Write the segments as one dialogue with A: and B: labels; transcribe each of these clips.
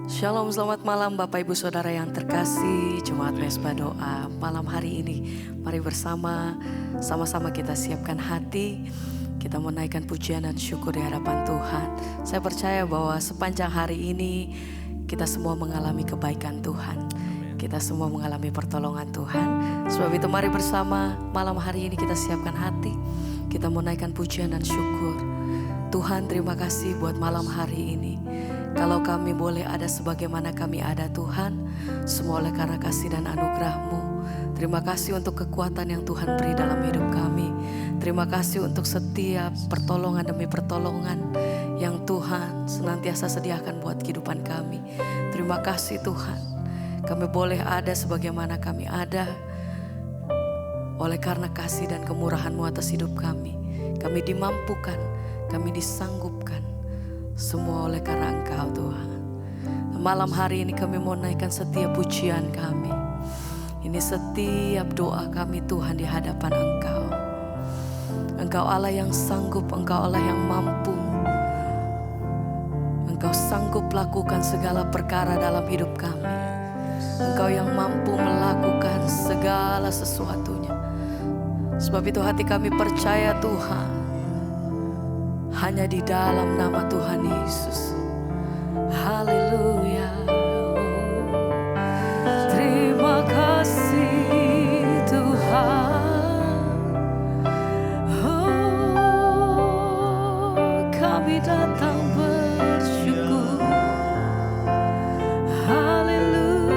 A: Shalom, selamat malam Bapak Ibu Saudara yang terkasih, Jemaat Mesbah Doa. Malam hari ini mari sama-sama kita siapkan hati, kita menaikkan pujian dan syukur di hadapan Tuhan. Saya percaya bahwa sepanjang hari ini kita semua mengalami kebaikan Tuhan. Kita semua mengalami pertolongan Tuhan. Sebab itu mari bersama malam hari ini kita siapkan hati, kita menaikkan pujian dan syukur. Tuhan, terima kasih buat malam hari ini. Kalau kami boleh ada sebagaimana kami ada Tuhan, semua oleh karena kasih dan anugerah-Mu. Terima kasih untuk kekuatan yang Tuhan beri dalam hidup kami. Terima kasih untuk setiap pertolongan demi pertolongan yang Tuhan senantiasa sediakan buat kehidupan kami. Terima kasih Tuhan, kami boleh ada sebagaimana kami ada oleh karena kasih dan kemurahan-Mu atas hidup kami. Kami dimampukan, kami disanggupkan, semua oleh karena Engkau Tuhan. Malam hari ini kami mau naikkan setiap pujian kami. Ini setiap doa kami Tuhan di hadapan Engkau. Engkau Allah yang sanggup, Engkau Allah yang mampu. Engkau sanggup lakukan segala perkara dalam hidup kami. Engkau yang mampu melakukan segala sesuatunya. Sebab itu hati kami percaya Tuhan, hanya di dalam nama Tuhan Yesus. Haleluya. Terima kasih Tuhan. Oh, kami datang bersyukur. Haleluya.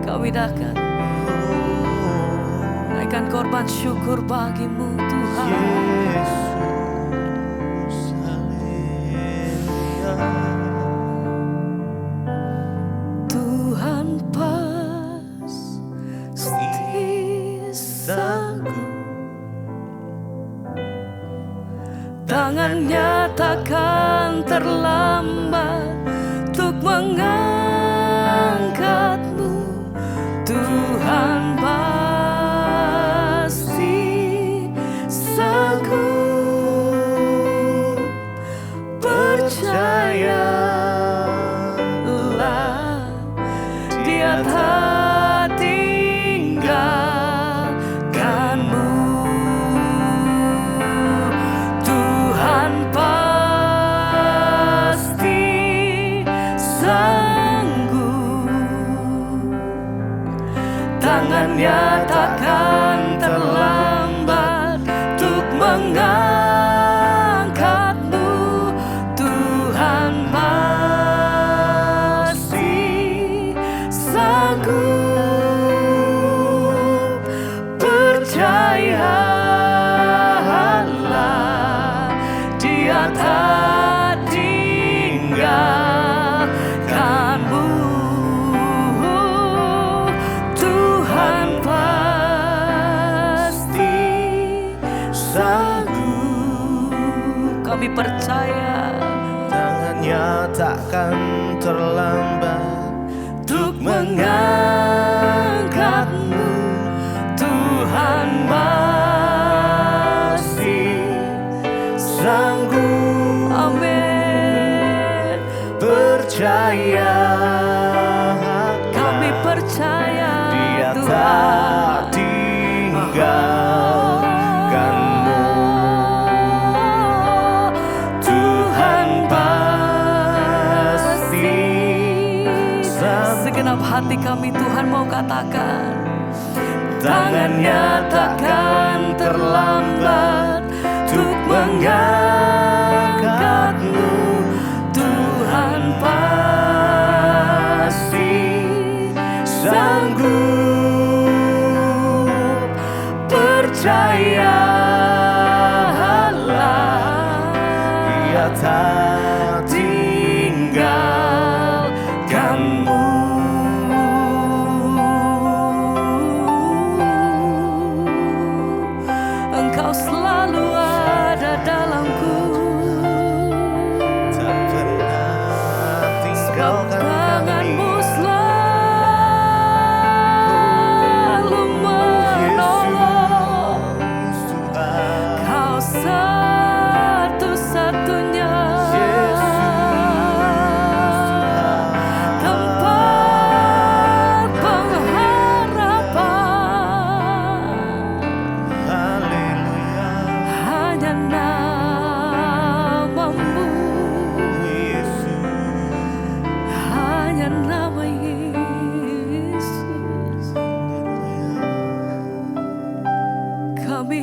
A: Kami datang naikkan korban syukur bagi-Mu Tuhan.
B: Yesus, haleluya.
A: Tuhan pasti sanggup, tangan-Nya takkan terlambat untuk mengangkat-Mu. Tuhan percayalah, Dia tak tinggalkan-Mu. Tuhan pasti sanggup, tangan-Nya takkan terlambat untuk mengangkat-Mu. Tuhan pasti sanggup, percayalah, Dia tak tinggalkan-Mu. Tuhan pasti sanggup. Kami percaya
B: Tangan-Nya takkan terlambat
A: untuk mengangkat-Mu. Tuhan masih
B: sanggup.
A: Amin.
B: Percaya,
A: Kami percaya
B: Dia
A: Tuhan
B: tak tinggalkan-Mu. Tuhan pasti sanggup.
A: segenap hati kami Tuhan mau katakan,
B: Tangan-Nya takkan terlambat untuk mengangkat-Mu. Tuhan pasti sanggup, percayalah, Dia tak tinggalkan-Mu.
A: Engkau selalu ada dalamku.
B: Tak pernah tinggalkan kami.
A: Tangan-Mu selalu menolong. Kau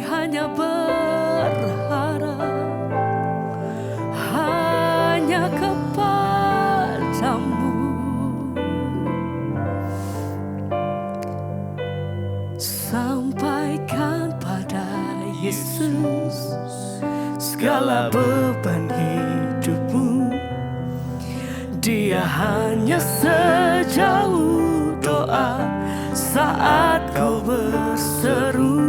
A: hanya berharap hanya kepadamu. Sampaikan pada Yesus segala beban hidupmu. Dia hanya sejauh doa saat kau berseru.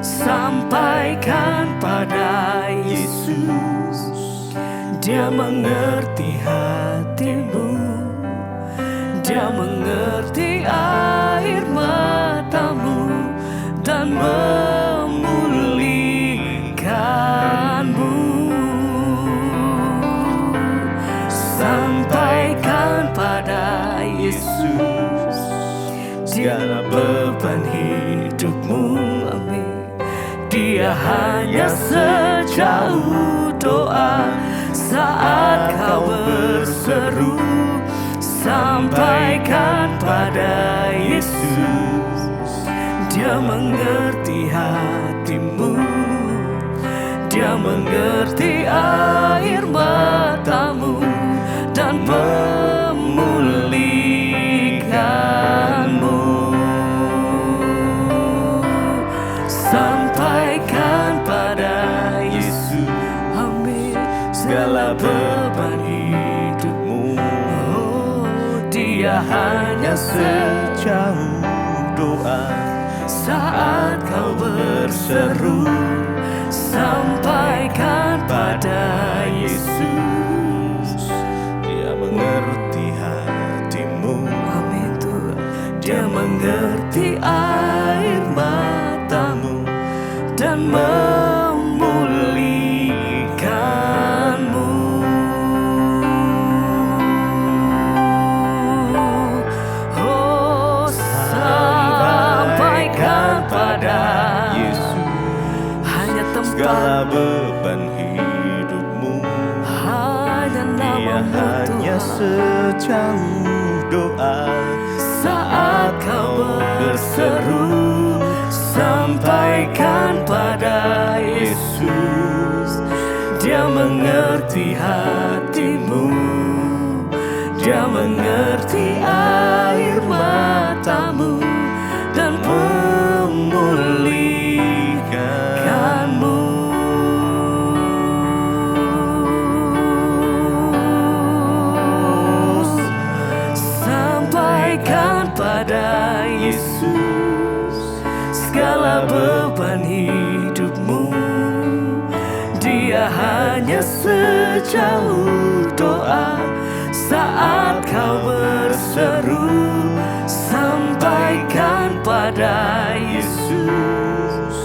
A: Sampaikan pada Yesus, Dia mengerti hatimu. Dia mengerti air matamu dan memulihkanmu. Sampaikan pada Yesus segala beban hidupmu. Amin. Dia hanya sejauh doa saat kau berseru. Sampaikan pada Yesus, Dia mengerti hatimu. Dia mengerti air matamu dan memulihkanmu. Sampaikan pada Yesus, amin, segala beban hidupmu. Oh, Dia hanya sejauh doa saat kau berseru. Sampaikan pada Yesus,
B: Dia mengerti hatimu.
A: amin Tuhan. Dia mengerti air matamu dan memulihkanmu. Oh, sampaikan pada
B: Yesus
A: hanya
B: segala
A: tempat,
B: beban hidupmu.
A: hanya
B: Dia
A: namamu
B: hanya
A: Tuhan.
B: sejauh doa
A: Saat kau berseru, sampaikan pada Yesus. Dia mengerti hatimu. Dia mengerti air matamu dan memulihkanmu. Sampaikan pada Yesus segala beban hidupmu. Dia hanya sejauh doa saat kau berseru. Sampaikan pada Yesus,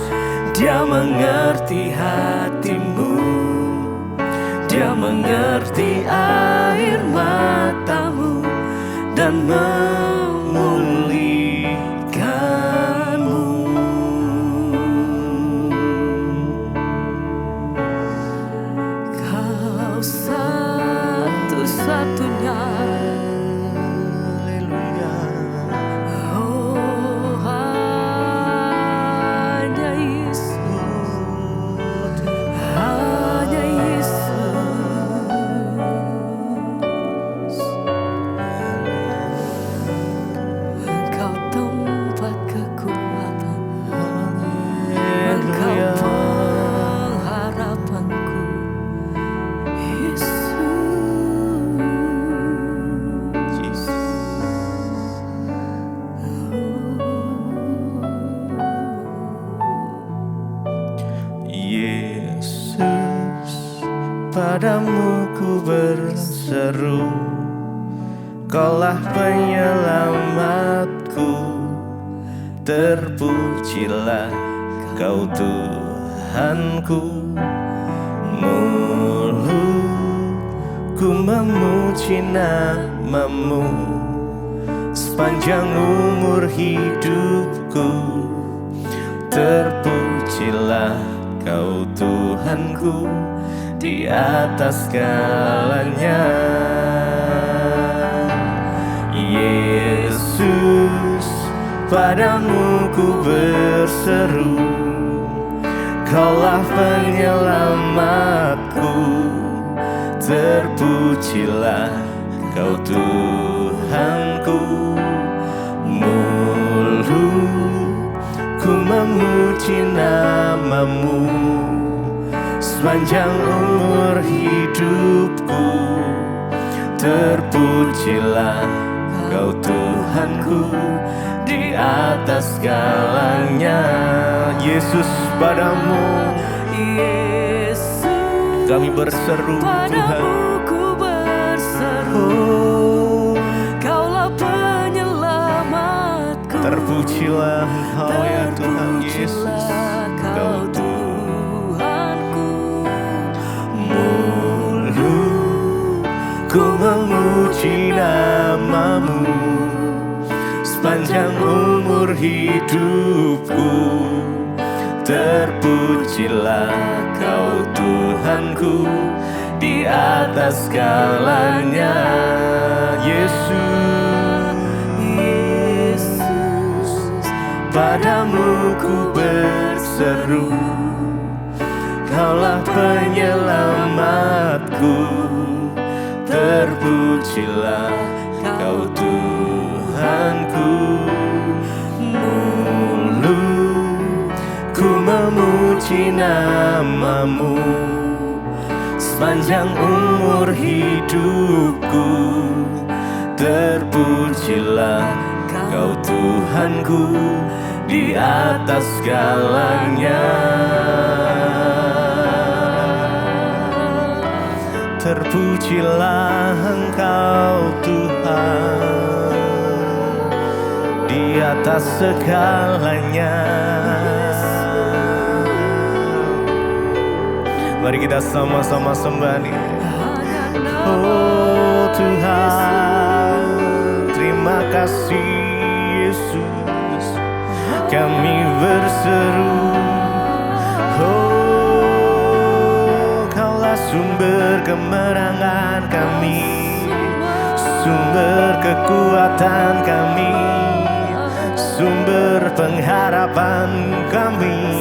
A: Dia mengerti hatimu. Dia mengerti air matamu dan memulihkanmu. Kau satu-satunya.
B: Haleluya.
A: Oh, hanya Yesus, hanya Yesus. Engkau tempat kekuatan, Engkau pengharapanku, Yesus.
B: Yesus, padamu ku berseru. Kaulah penyelamatku. Terpujilah Kau Tuhanku. Mulutku memuji namamu sepanjang umur hidupku. Terpujilah Kau Tuhanku di atas segalanya. Yesus, padamu ku berseru. Kaulah penyelamatku, terpujilah Kau Tuhanku. Mulutku memuji nama-Mu sepanjang umur hidupku. Terpujilah Kau Tuhanku di atas segalanya. Yesus, padamu
A: Yesus,
B: kami berseru, Tuhan.
A: padamu ku berseru, Kaulah penyelamatku.
B: Terpujilah Engkau ya Tuhan Yesus,
A: Terpujilah Kau Tuhanku.
B: Mulutku memuji nama-Mu sepanjang umur hidupku. Terpujilah Kau Tuhanku di atas segalanya. Yesus, padamu ku berseru, Kaulah penyelamatku. Terpujilah Kau Tuhanku. Mulutku memuji nama-Mu sepanjang umur hidupku. Terpujilah Kau Tuhanku di atas segalanya. Terpujilah Engkau Tuhan di atas segalanya. Mari kita sama-sama sembah nih. Oh Tuhan, terima kasih Yesus, kami berseru. Oh, Kaulah sumber kemenangan kami, sumber kekuatan kami, sumber pengharapan kami.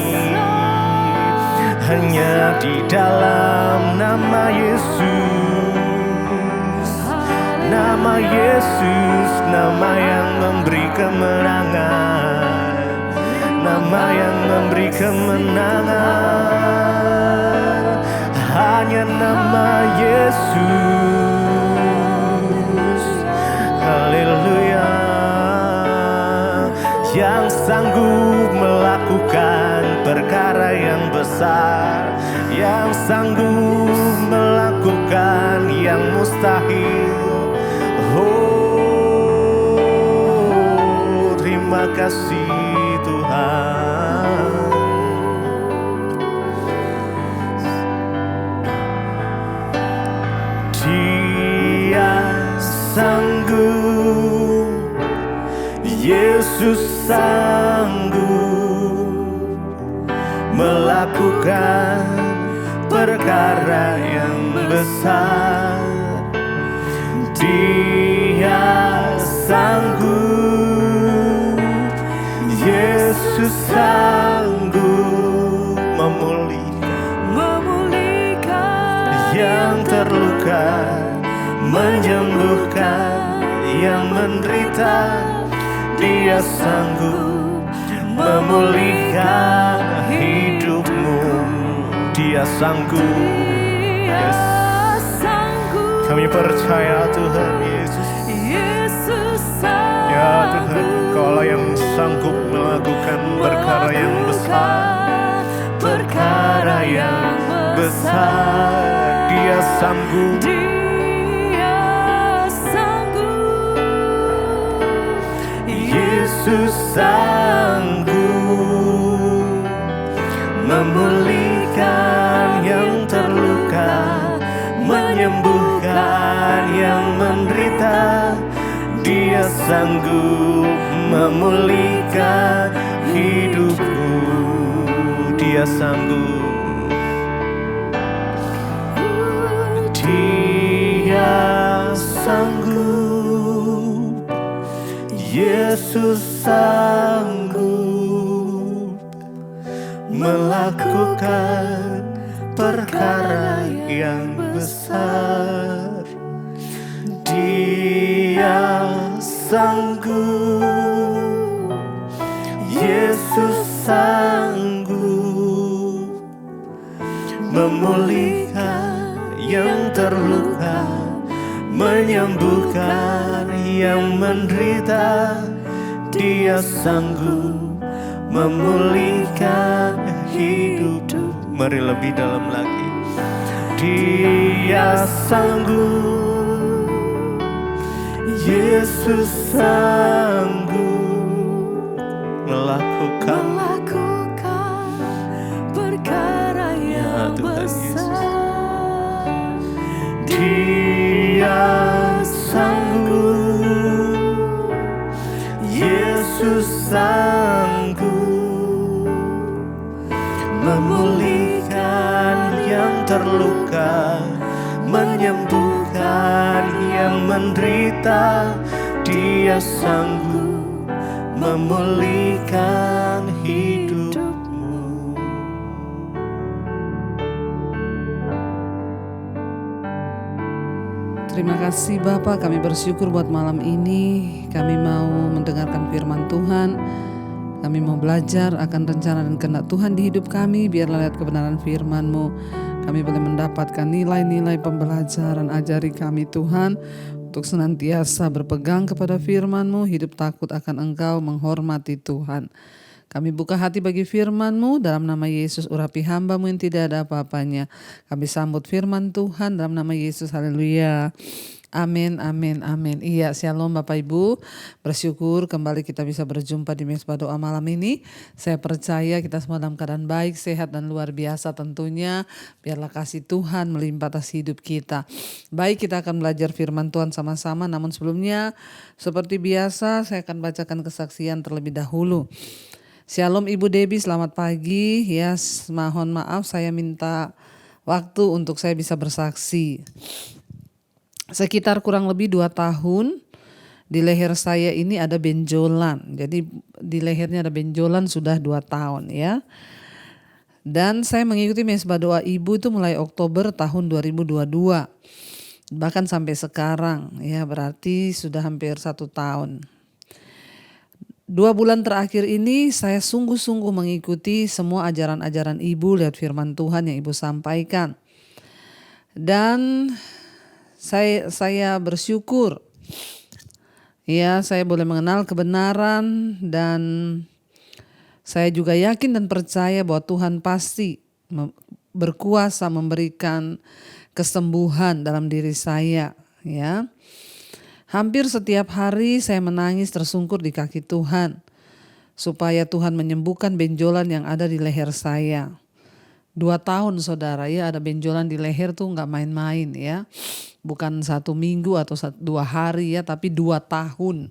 B: Hanya di dalam nama Yesus, nama Yesus, nama yang memberi kemenangan, nama yang memberi kemenangan. Hanya nama Yesus, haleluya, yang sanggup melakukan perkara yang besar, yang sanggup melakukan yang mustahil. Oh, terima kasih Tuhan. Dia sanggup, Yesus sanggup melakukan perkara yang besar. Dia sanggup, Yesus sanggup memulihkan yang terluka, menyembuhkan yang menderita. Dia sanggup memulihkan hidupmu. Dia sanggup. Yes. Kami percaya Tuhan Yesus. Ya Tuhan, Kaulah yang sanggup melakukan perkara yang besar, perkara yang besar. Dia sanggup. Yesus sanggup memulihkan yang terluka, menyembuhkan yang menderita. Dia sanggup memulihkan hidupku. Dia sanggup. Dia sanggup. Yesus sanggup melakukan perkara yang besar. Dia sanggup, Yesus sanggup memulihkan yang terluka, menyembuhkan yang menderita. Dia sanggup memulihkan hidup. Mari lebih dalam lagi. Dia sanggup, Yesus sanggup melakukan
A: perkara yang
B: Tuhan
A: besar.
B: Dia sanggup, Yesus sanggup memulihkan yang terluka, menyembuhkan yang menderita. Dia sanggup memulihkan hidupmu.
C: Terima kasih Bapak, kami bersyukur buat malam ini. Kami mau mendengarkan firman Tuhan. Kami mau belajar akan rencana dan kehendak Tuhan di hidup kami. Biarlah lihat kebenaran firman-Mu, kami boleh mendapatkan nilai-nilai pembelajaran. Ajari kami Tuhan untuk senantiasa berpegang kepada firman-Mu, hidup takut akan Engkau, menghormati Tuhan. Kami buka hati bagi firman-Mu, dalam nama Yesus urapi hamba-Mu yang tidak ada apa-apanya. Kami sambut firman Tuhan dalam nama Yesus, haleluya. Amin, amin, amin. Iya, shalom Bapak Ibu. Bersyukur kembali kita bisa berjumpa di Mezbah Doa malam ini. Saya percaya kita semua dalam keadaan baik, sehat dan luar biasa tentunya. Biarlah kasih Tuhan melimpah atas hidup kita. Baik, kita akan belajar firman Tuhan sama-sama. Namun sebelumnya, seperti biasa saya akan bacakan kesaksian terlebih dahulu. Shalom Ibu Debbie, selamat pagi. Ya, mohon maaf saya minta waktu untuk saya bisa bersaksi. Sekitar kurang lebih 2 tahun di leher saya ini ada benjolan. Jadi di lehernya ada benjolan sudah 2 tahun ya. Dan saya mengikuti Mezbah Doa Ibu itu mulai Oktober tahun 2022. Bahkan sampai sekarang ya, berarti sudah hampir 1 tahun. 2 bulan terakhir ini saya sungguh-sungguh mengikuti semua ajaran-ajaran Ibu, lihat firman Tuhan yang Ibu sampaikan. Dan saya bersyukur ya, saya boleh mengenal kebenaran, dan saya juga yakin dan percaya bahwa Tuhan pasti berkuasa memberikan kesembuhan dalam diri saya ya. Hampir setiap hari saya menangis tersungkur di kaki Tuhan supaya Tuhan menyembuhkan benjolan yang ada di leher saya. 2 tahun saudara ya, ada benjolan di leher tuh gak main-main ya. Bukan 1 minggu atau 2 hari ya, tapi 2 tahun.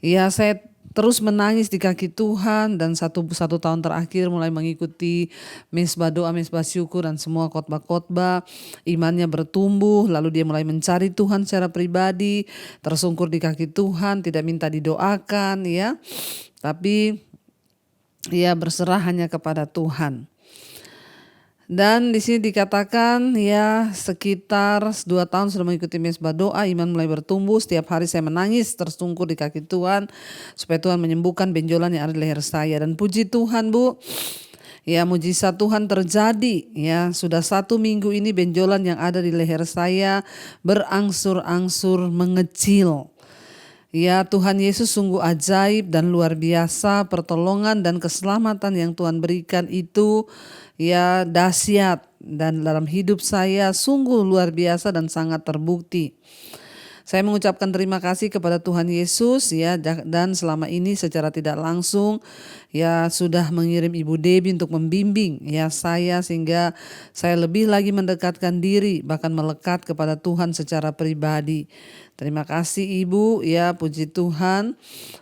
C: Ya, saya terus menangis di kaki Tuhan, dan satu tahun terakhir mulai mengikuti Mezbah Doa, Mezbah Syukur dan semua khotbah-khotbah. Imannya bertumbuh, lalu dia mulai mencari Tuhan secara pribadi, tersungkur di kaki Tuhan, tidak minta didoakan ya. Tapi ya berserah hanya kepada Tuhan. Dan di sini dikatakan ya, sekitar 2 tahun sudah mengikuti Mezbah Doa, iman mulai bertumbuh. Setiap hari saya menangis tersungkur di kaki Tuhan supaya Tuhan menyembuhkan benjolan yang ada di leher saya. Dan puji Tuhan Bu, ya mujizat Tuhan terjadi ya. Sudah 1 minggu ini benjolan yang ada di leher saya berangsur-angsur mengecil. Ya, Tuhan Yesus sungguh ajaib dan luar biasa. Pertolongan dan keselamatan yang Tuhan berikan itu ya dahsyat, dan dalam hidup saya sungguh luar biasa dan sangat terbukti. Saya mengucapkan terima kasih kepada Tuhan Yesus ya, dan selama ini secara tidak langsung ya sudah mengirim Ibu Debbie untuk membimbing ya saya, sehingga saya lebih lagi mendekatkan diri, bahkan melekat kepada Tuhan secara pribadi. Terima kasih Ibu ya, puji Tuhan.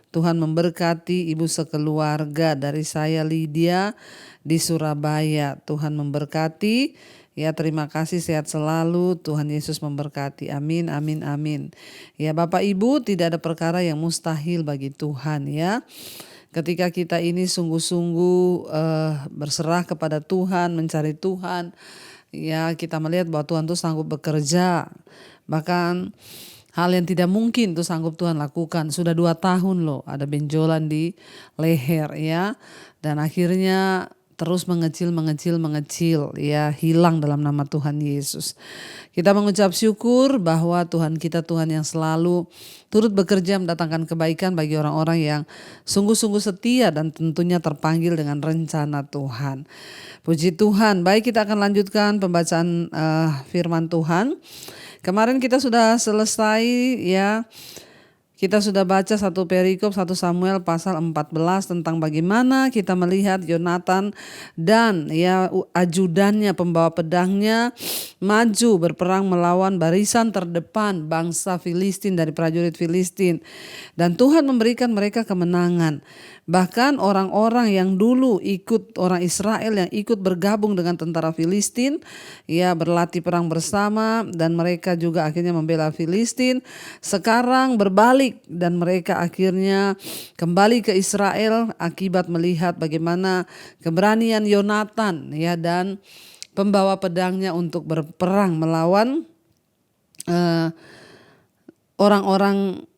C: Tuhan memberkati Ibu sekeluarga, dari saya Lydia di Surabaya. Tuhan memberkati. Ya, terima kasih, sehat selalu. Tuhan Yesus memberkati. Amin, amin, amin. Ya Bapak Ibu, tidak ada perkara yang mustahil bagi Tuhan ya. Ketika kita ini sungguh-sungguh berserah kepada Tuhan, mencari Tuhan, ya kita melihat bahwa Tuhan itu sanggup bekerja. Bahkan hal yang tidak mungkin itu sanggup Tuhan lakukan. Sudah 2 tahun loh ada benjolan di leher ya. Dan akhirnya terus mengecil ya, hilang dalam nama Tuhan Yesus. Kita mengucap syukur bahwa Tuhan kita Tuhan yang selalu turut bekerja mendatangkan kebaikan bagi orang-orang yang sungguh-sungguh setia dan tentunya terpanggil dengan rencana Tuhan. Puji Tuhan. Baik, kita akan lanjutkan pembacaan firman Tuhan. Kemarin kita sudah selesai ya. Kita sudah baca satu perikop 1 Samuel pasal 14 tentang bagaimana kita melihat Yonatan dan ya ajudannya, pembawa pedangnya maju berperang melawan barisan terdepan bangsa Filistin dari prajurit Filistin. Dan Tuhan memberikan mereka kemenangan. Bahkan orang-orang yang dulu ikut, orang Israel yang ikut bergabung dengan tentara Filistin, ya berlatih perang bersama dan mereka juga akhirnya membela Filistin. Sekarang berbalik dan mereka akhirnya kembali ke Israel akibat melihat bagaimana keberanian Yonatan ya dan pembawa pedangnya untuk berperang melawan orang-orang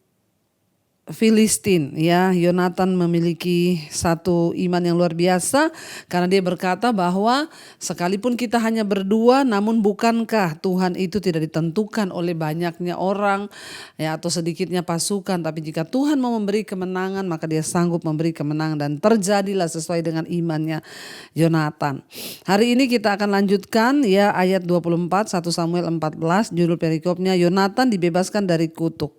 C: Filistin ya. Yonatan memiliki satu iman yang luar biasa karena dia berkata bahwa sekalipun kita hanya berdua, namun bukankah Tuhan itu tidak ditentukan oleh banyaknya orang ya atau sedikitnya pasukan, tapi jika Tuhan mau memberi kemenangan maka dia sanggup memberi kemenangan, dan terjadilah sesuai dengan imannya Yonatan. Hari ini kita akan lanjutkan ya ayat 24 1 Samuel 14, judul perikopnya Yonatan dibebaskan dari kutuk.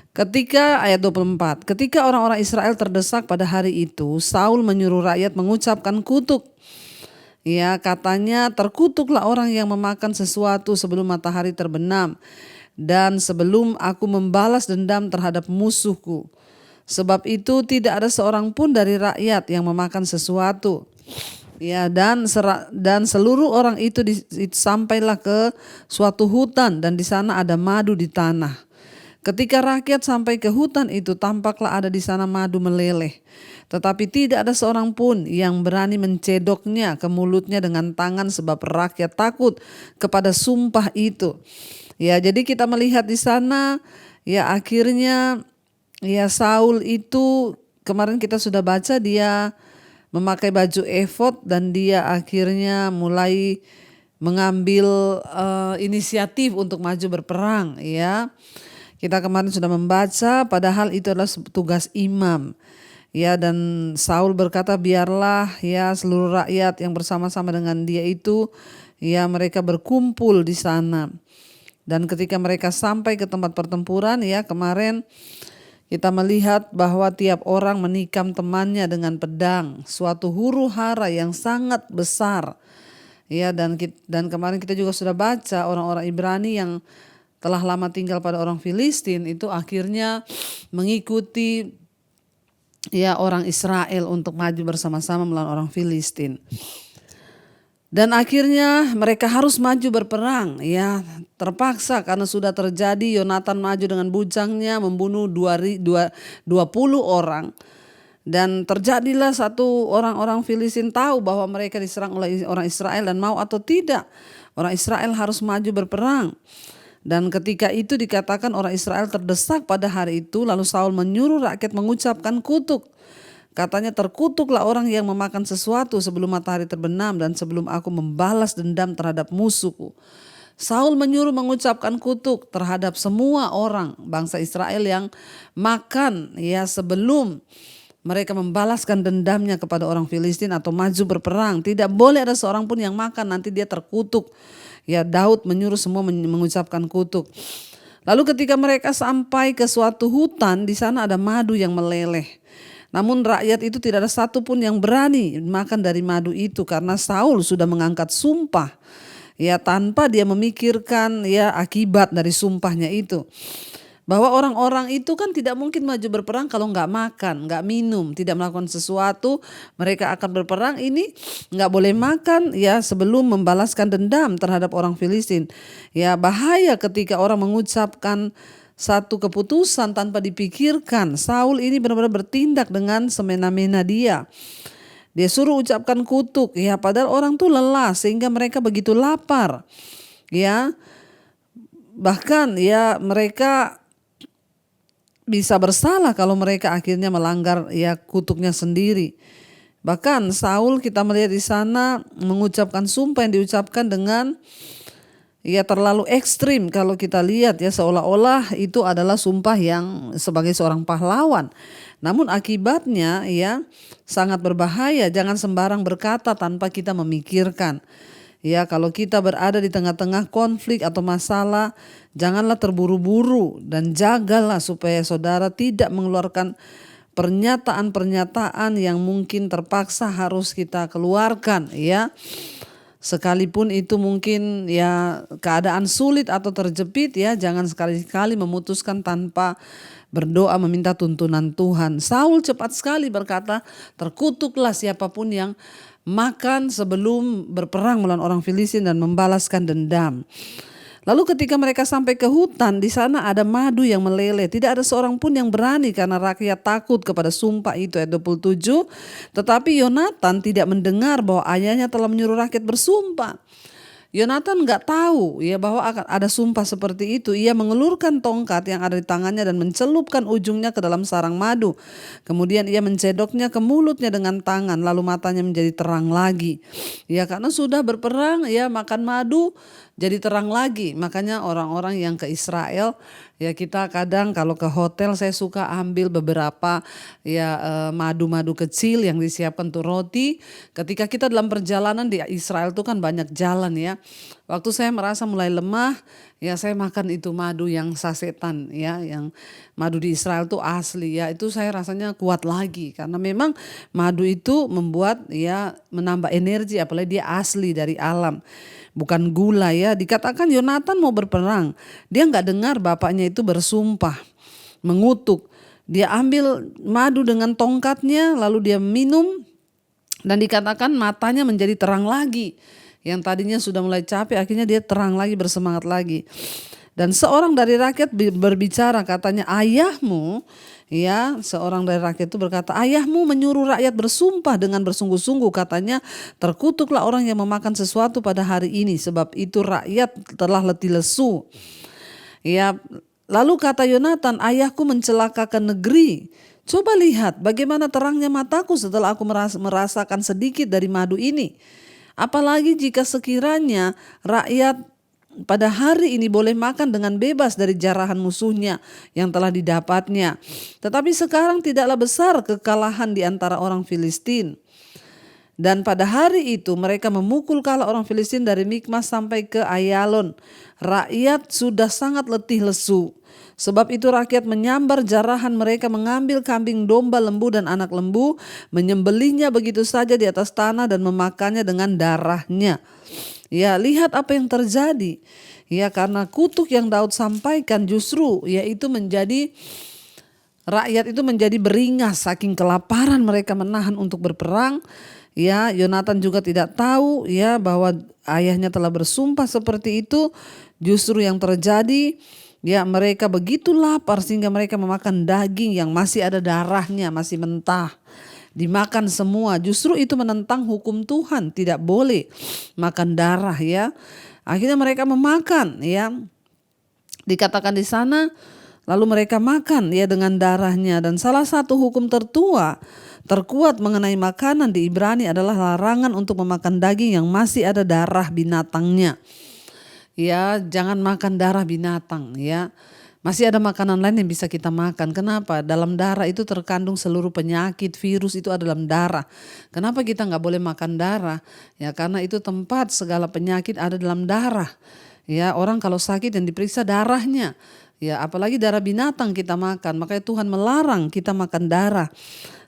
C: Ketika ayat 24, ketika orang-orang Israel terdesak pada hari itu, Saul menyuruh rakyat mengucapkan kutuk. Ya, katanya terkutuklah orang yang memakan sesuatu sebelum matahari terbenam dan sebelum aku membalas dendam terhadap musuhku. Sebab itu tidak ada seorang pun dari rakyat yang memakan sesuatu. Ya, dan seluruh orang itu sampailah ke suatu hutan dan di sana ada madu di tanah. Ketika rakyat sampai ke hutan itu, tampaklah ada di sana madu meleleh. Tetapi tidak ada seorang pun yang berani mencedoknya ke mulutnya dengan tangan sebab rakyat takut kepada sumpah itu. Ya, jadi kita melihat di sana ya akhirnya ya Saul itu kemarin kita sudah baca dia memakai baju efod dan dia akhirnya mulai mengambil inisiatif untuk maju berperang ya. Kita kemarin sudah membaca padahal itu adalah tugas imam. Ya, dan Saul berkata biarlah ya seluruh rakyat yang bersama-sama dengan dia itu ya mereka berkumpul di sana. Dan ketika mereka sampai ke tempat pertempuran ya kemarin kita melihat bahwa tiap orang menikam temannya dengan pedang, suatu huru-hara yang sangat besar. Ya, dan kemarin kita juga sudah baca orang-orang Ibrani yang telah lama tinggal pada orang Filistin itu akhirnya mengikuti ya orang Israel untuk maju bersama-sama melawan orang Filistin. Dan akhirnya mereka harus maju berperang ya, terpaksa karena sudah terjadi. Yonatan maju dengan bujangnya membunuh 20 orang. Dan terjadilah satu orang-orang Filistin tahu bahwa mereka diserang oleh orang Israel dan mau atau tidak orang Israel harus maju berperang. Dan ketika itu dikatakan orang Israel terdesak pada hari itu, lalu Saul menyuruh rakyat mengucapkan kutuk. Katanya terkutuklah orang yang memakan sesuatu sebelum matahari terbenam dan sebelum aku membalas dendam terhadap musuhku. Saul menyuruh mengucapkan kutuk terhadap semua orang bangsa Israel yang makan ya sebelum mereka membalaskan dendamnya kepada orang Filistin atau maju berperang. Tidak boleh ada seorang pun yang makan, nanti dia terkutuk. Ya, Daud menyuruh semua mengucapkan kutuk. Lalu ketika mereka sampai ke suatu hutan, di sana ada madu yang meleleh. Namun rakyat itu tidak ada satu pun yang berani makan dari madu itu karena Saul sudah mengangkat sumpah. Ya, tanpa dia memikirkan ya akibat dari sumpahnya itu. Bahwa orang-orang itu kan tidak mungkin maju berperang kalau nggak makan, nggak minum, tidak melakukan sesuatu. Mereka akan berperang ini nggak boleh makan ya sebelum membalaskan dendam terhadap orang Filistin. Ya, bahaya ketika orang mengucapkan satu keputusan tanpa dipikirkan. Saul ini benar-benar bertindak dengan semena-mena dia. Dia suruh ucapkan kutuk, ya padahal orang tuh lelah sehingga mereka begitu lapar. Ya, bahkan ya mereka bisa bersalah kalau mereka akhirnya melanggar ya kutuknya sendiri. Bahkan Saul kita melihat di sana mengucapkan sumpah yang diucapkan dengan ya terlalu ekstrim kalau kita lihat ya, seolah-olah itu adalah sumpah yang sebagai seorang pahlawan. Namun akibatnya ya sangat berbahaya. Jangan sembarang berkata tanpa kita memikirkan. Ya, kalau kita berada di tengah-tengah konflik atau masalah, janganlah terburu-buru dan jagalah supaya saudara tidak mengeluarkan pernyataan-pernyataan yang mungkin terpaksa harus kita keluarkan ya. Sekalipun itu mungkin ya keadaan sulit atau terjepit ya, jangan sekali-kali memutuskan tanpa berdoa meminta tuntunan Tuhan. Saul cepat sekali berkata, terkutuklah siapapun yang makan sebelum berperang melawan orang Filistin dan membalaskan dendam. Lalu ketika mereka sampai ke hutan, di sana ada madu yang meleleh. Tidak ada seorang pun yang berani karena rakyat takut kepada sumpah itu, ayat 27. Tetapi Yonatan tidak mendengar bahwa ayahnya telah menyuruh rakyat bersumpah. Yonatan nggak tahu ya bahwa akan ada sumpah seperti itu. Ia mengelurkan tongkat yang ada di tangannya dan mencelupkan ujungnya ke dalam sarang madu. Kemudian ia mencedoknya ke mulutnya dengan tangan, lalu matanya menjadi terang lagi. Ya karena sudah berperang ya, makan madu jadi terang lagi. Makanya orang-orang yang ke Israel ya, kita kadang kalau ke hotel saya suka ambil beberapa ya madu-madu kecil yang disiapkan untuk roti. Ketika kita dalam perjalanan di Israel itu kan banyak jalan ya. Waktu saya merasa mulai lemah ya, saya makan itu madu yang sasetan ya, yang madu di Israel itu asli ya, itu saya rasanya kuat lagi karena memang madu itu membuat ya menambah energi, apalagi dia asli dari alam. Bukan gula ya. Dikatakan Yonatan mau berperang, dia nggak dengar bapaknya itu bersumpah, mengutuk. Dia ambil madu dengan tongkatnya lalu dia minum dan dikatakan matanya menjadi terang lagi. Yang tadinya sudah mulai capek akhirnya dia terang lagi, bersemangat lagi. Dan seorang dari rakyat berbicara, katanya ayahmu ya, seorang dari rakyat itu berkata, ayahmu menyuruh rakyat bersumpah dengan bersungguh-sungguh, katanya terkutuklah orang yang memakan sesuatu pada hari ini, sebab itu rakyat telah letih lesu. Ya, lalu kata Yonatan, ayahku mencelakakan negeri. Coba lihat bagaimana terangnya mataku setelah aku merasakan sedikit dari madu ini. Apalagi jika sekiranya rakyat pada hari ini boleh makan dengan bebas dari jarahan musuhnya yang telah didapatnya. Tetapi sekarang tidaklah besar kekalahan di antara orang Filistin. Dan pada hari itu mereka memukul kalah orang Filistin dari Mikmas sampai ke Ayalon. Rakyat sudah sangat letih lesu. Sebab itu rakyat menyambar jarahan mereka, mengambil kambing, domba, lembu dan anak lembu, menyembelihnya begitu saja di atas tanah dan memakannya dengan darahnya. Ya, lihat apa yang terjadi. Ya, karena kutuk yang Daud sampaikan justru yaitu menjadi rakyat itu menjadi beringas saking kelaparan mereka menahan untuk berperang. Ya, Yonatan juga tidak tahu ya bahwa ayahnya telah bersumpah seperti itu. Justru yang terjadi ya, mereka begitu lapar sehingga mereka memakan daging yang masih ada darahnya, masih mentah. Dimakan semua. Justru itu menentang hukum Tuhan, tidak boleh makan darah ya. Akhirnya mereka memakan ya. Dikatakan di sana lalu mereka makan ya dengan darahnya. Dan salah satu hukum terkuat mengenai makanan di Ibrani adalah larangan untuk memakan daging yang masih ada darah binatangnya. Ya, jangan makan darah binatang ya. Masih ada makanan lain yang bisa kita makan. Kenapa? Dalam darah itu terkandung seluruh penyakit, virus itu ada dalam darah. Kenapa kita nggak boleh makan darah? Ya karena itu tempat segala penyakit ada dalam darah. Ya, orang kalau sakit yang diperiksa darahnya. Ya, apalagi darah binatang kita makan. Makanya Tuhan melarang kita makan darah.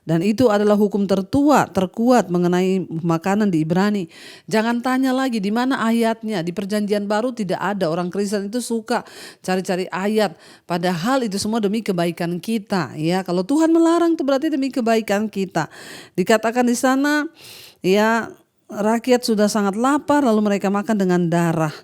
C: Dan itu adalah hukum terkuat mengenai makanan di Ibrani. Jangan tanya lagi di mana ayatnya. Di Perjanjian Baru tidak ada. Orang Kristen itu suka cari-cari ayat. Padahal itu semua demi kebaikan kita. Ya, kalau Tuhan melarang itu berarti demi kebaikan kita. Dikatakan di sana, ya rakyat sudah sangat lapar lalu mereka makan dengan darah.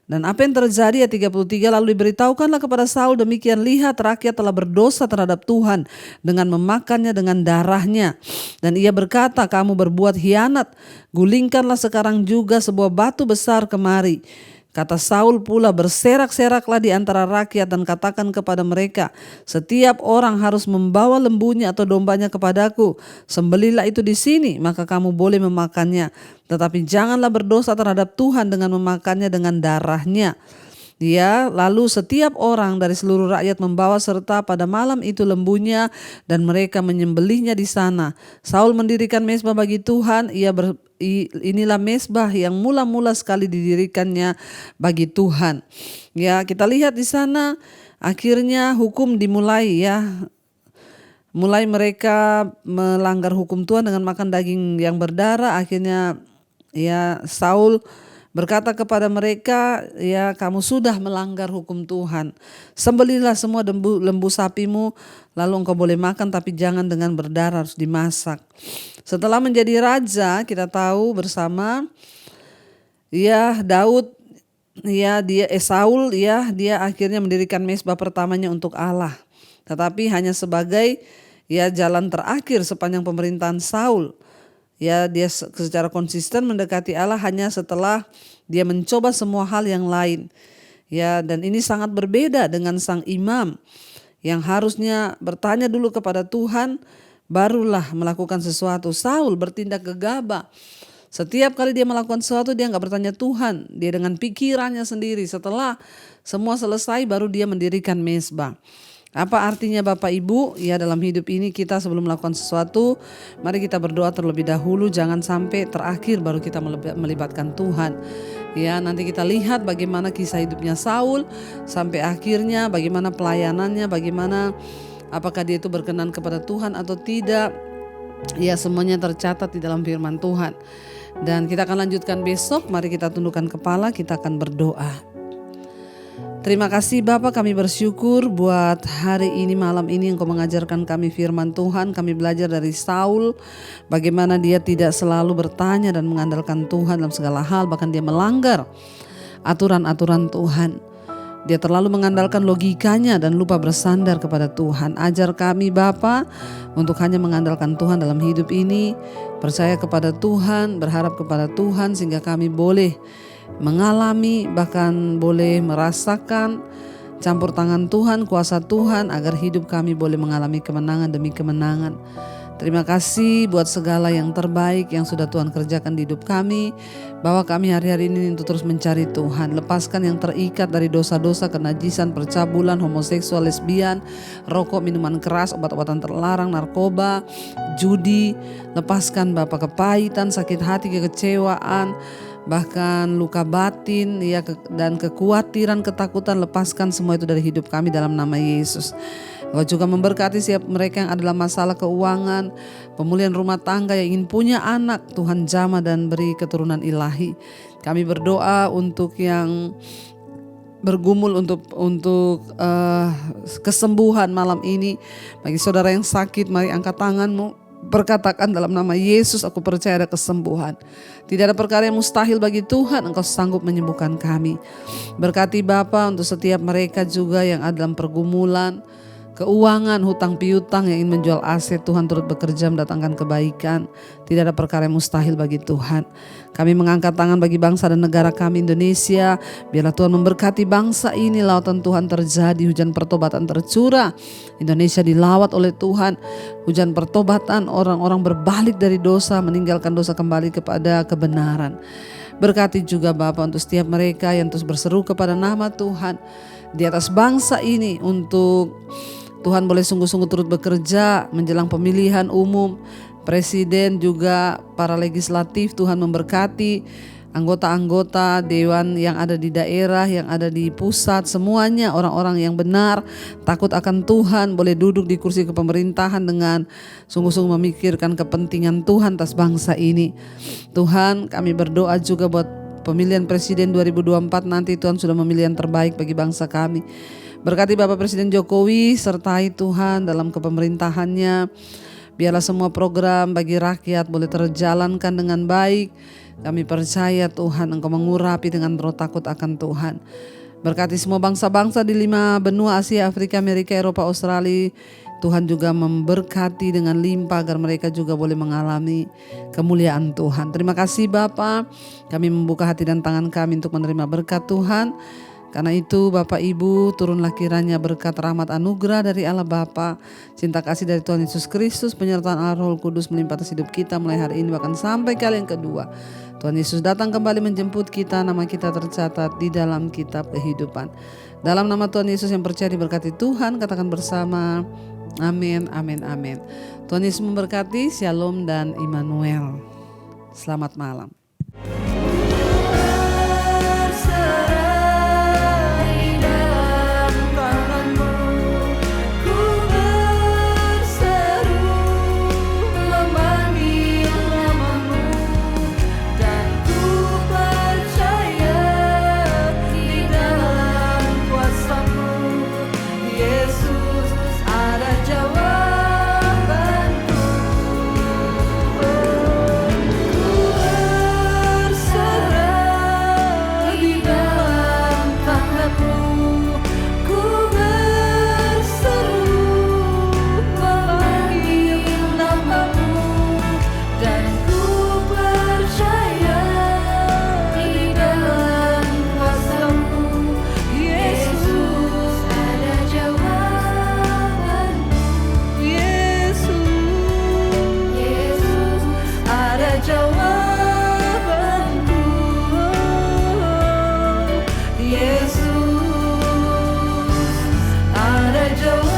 C: Dan apa yang terjadi ayat 33, lalu diberitahukanlah kepada Saul, demikian lihat rakyat telah berdosa terhadap Tuhan dengan memakannya dengan darahnya. Dan ia berkata, kamu berbuat hianat, gulingkanlah sekarang juga sebuah batu besar kemari. Kata Saul pula, berserak-seraklah di antara rakyat dan katakan kepada mereka, setiap orang harus membawa lembunya atau dombanya kepadaku. Sembelilah itu di sini, maka kamu boleh memakannya. Tetapi janganlah berdosa terhadap Tuhan dengan memakannya dengan darahnya. Ya, lalu setiap orang dari seluruh rakyat membawa serta pada malam itu lembunya dan mereka menyembelihnya di sana. Saul mendirikan mezbah bagi Tuhan. Inilah mezbah yang mula-mula sekali didirikannya bagi Tuhan. Ya, kita lihat di sana akhirnya hukum dimulai ya. Mulai mereka melanggar hukum Tuhan dengan makan daging yang berdarah. Akhirnya ya Saul berkata kepada mereka, ya kamu sudah melanggar hukum Tuhan. Sembelilah semua lembu sapimu, lalu engkau boleh makan, tapi jangan dengan berdarah, harus dimasak. Setelah menjadi raja, kita tahu bersama, ya Daud, ya Saul, ya dia akhirnya mendirikan mezbah pertamanya untuk Allah. Tetapi hanya sebagai ya jalan terakhir sepanjang pemerintahan Saul. Ya, dia secara konsisten mendekati Allah hanya setelah dia mencoba semua hal yang lain. Ya, dan ini sangat berbeda dengan sang imam yang harusnya bertanya dulu kepada Tuhan barulah melakukan sesuatu. Saul bertindak gegabah. Setiap kali dia melakukan sesuatu dia enggak bertanya Tuhan, dia dengan pikirannya sendiri. Setelah semua selesai baru dia mendirikan mezbah. Apa artinya Bapak Ibu? Ya, dalam hidup ini kita sebelum melakukan sesuatu, mari kita berdoa terlebih dahulu, jangan sampai terakhir baru kita melibatkan Tuhan. Ya, nanti kita lihat bagaimana kisah hidupnya Saul sampai akhirnya, bagaimana pelayanannya, bagaimana apakah dia itu berkenan kepada Tuhan atau tidak. Ya, semuanya tercatat di dalam firman Tuhan. Dan kita akan lanjutkan besok. Mari kita tundukkan kepala, kita akan berdoa. Terima kasih Bapa, kami bersyukur buat hari ini, malam ini Engkau mengajarkan kami firman Tuhan. Kami belajar dari Saul, bagaimana dia tidak selalu bertanya dan mengandalkan Tuhan dalam segala hal. Bahkan dia melanggar aturan-aturan Tuhan. Dia terlalu mengandalkan logikanya dan lupa bersandar kepada Tuhan. Ajar kami Bapa untuk hanya mengandalkan Tuhan dalam hidup ini. Percaya kepada Tuhan, berharap kepada Tuhan sehingga kami boleh mengalami, bahkan boleh merasakan campur tangan Tuhan, kuasa Tuhan, agar hidup kami boleh mengalami kemenangan demi kemenangan. Terima kasih buat segala yang terbaik yang sudah Tuhan kerjakan di hidup kami. Bawa kami hari-hari ini untuk terus mencari Tuhan. Lepaskan yang terikat dari dosa-dosa, kenajisan, percabulan, homoseksual, lesbian, rokok, minuman keras, obat-obatan terlarang, narkoba, judi. Lepaskan Bapa kepahitan, sakit hati, kekecewaan, bahkan luka batin ya, dan kekhawatiran, ketakutan. Lepaskan semua itu dari hidup kami dalam nama Yesus. Engkau juga memberkati siap mereka yang adalah masalah keuangan, pemulihan rumah tangga, yang ingin punya anak. Tuhan jamah dan beri keturunan ilahi. Kami berdoa untuk yang bergumul untuk kesembuhan malam ini. Bagi saudara yang sakit, mari angkat tanganmu, berkatakan dalam nama Yesus, aku percaya ada kesembuhan. Tidak ada perkara yang mustahil bagi Tuhan. Engkau sanggup menyembuhkan kami. Berkati Bapa untuk setiap mereka juga yang ada dalam pergumulan keuangan, hutang piutang, yang ingin menjual aset. Tuhan turut bekerja mendatangkan kebaikan. Tidak ada perkara yang mustahil bagi Tuhan. Kami mengangkat tangan bagi bangsa dan negara kami Indonesia. Biarlah Tuhan memberkati bangsa ini. Lautan Tuhan terjadi, hujan pertobatan tercurah. Indonesia dilawat oleh Tuhan. Hujan pertobatan, orang-orang berbalik dari dosa, meninggalkan dosa, kembali kepada kebenaran. Berkati juga Bapa untuk setiap mereka yang terus berseru kepada nama Tuhan di atas bangsa ini, untuk Tuhan boleh sungguh-sungguh turut bekerja menjelang pemilihan umum presiden, juga para legislatif. Tuhan memberkati anggota-anggota dewan yang ada di daerah, yang ada di pusat, semuanya orang-orang yang benar, takut akan Tuhan, boleh duduk di kursi kepemerintahan dengan sungguh-sungguh memikirkan kepentingan Tuhan atas bangsa ini. Tuhan, kami berdoa juga buat pemilihan presiden 2024 nanti. Tuhan sudah memilih yang terbaik bagi bangsa kami. Berkati Bapak Presiden Jokowi, sertai Tuhan dalam kepemerintahannya. Biarlah semua program bagi rakyat boleh terjalankan dengan baik. Kami percaya Tuhan Engkau mengurapi dengan roh takut akan Tuhan. Berkati semua bangsa-bangsa di 5 benua Asia, Afrika, Amerika, Eropa, Australia. Tuhan juga memberkati dengan limpah agar mereka juga boleh mengalami kemuliaan Tuhan. Terima kasih Bapa, kami membuka hati dan tangan kami untuk menerima berkat Tuhan. Karena itu Bapak Ibu, turunlah kiranya berkat rahmat anugerah dari Allah Bapa, cinta kasih dari Tuhan Yesus Kristus, penyertaan Allah Roh Kudus melimpah atas hidup kita mulai hari ini bahkan sampai kali yang kedua. Tuhan Yesus datang kembali menjemput kita, nama kita tercatat di dalam kitab kehidupan. Dalam nama Tuhan Yesus yang percaya diberkati Tuhan, katakan bersama, amin, amin, amin. Tuhan Yesus memberkati, shalom dan Immanuel. Selamat malam.
D: Yesus ada jawabanku.